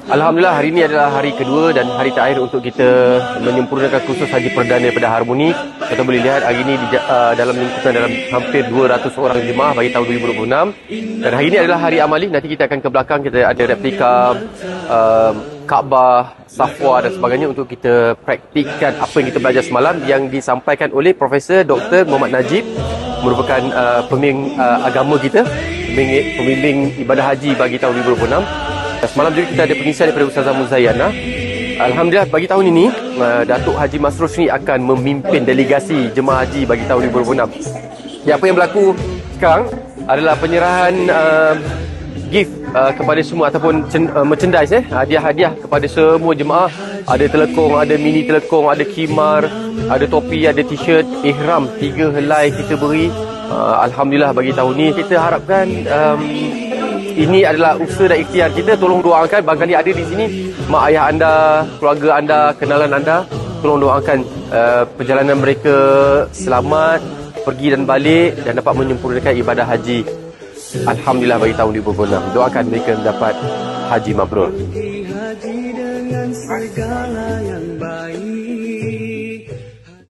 Alhamdulillah, hari ini adalah hari kedua dan hari terakhir untuk kita menyempurnakan kursus haji perdana pada Harmoni. Kita boleh lihat hari ini dalam lingkupan dalam hampir 200 orang jemaah bagi tahun 2026. Dan hari ini adalah hari amali. Nanti kita akan ke belakang, kita ada replika Kaabah, Safwa dan sebagainya untuk kita praktikkan apa yang kita belajar semalam yang disampaikan oleh Profesor Dr. Muhammad Najib, merupakan pembimbing agama kita, pembimbing ibadah haji bagi tahun 2026. Semalam juga kita ada pengisian daripada Ustazah Muzayana. Alhamdulillah, bagi tahun ini Datuk Haji Masrus ni akan memimpin delegasi jemaah haji bagi tahun 2026. Apa yang berlaku sekarang adalah penyerahan gift kepada semua ataupun merchandise, hadiah-hadiah kepada semua jemaah. Ada telekong, ada mini telekong, ada khimar, ada topi, ada t-shirt, ihram 3 helai kita beri. Alhamdulillah, bagi tahun ni kita harapkan ini adalah usaha dan ikhtiar kita. Tolong doakan, barangkali ada di sini mak ayah anda, keluarga anda, kenalan anda. Tolong doakan perjalanan mereka selamat, pergi dan balik dan dapat menyempurnakan ibadah haji. Alhamdulillah, bagi tahun 2026. Doakan mereka mendapat haji mabrur. Haji dengan segala yang baik.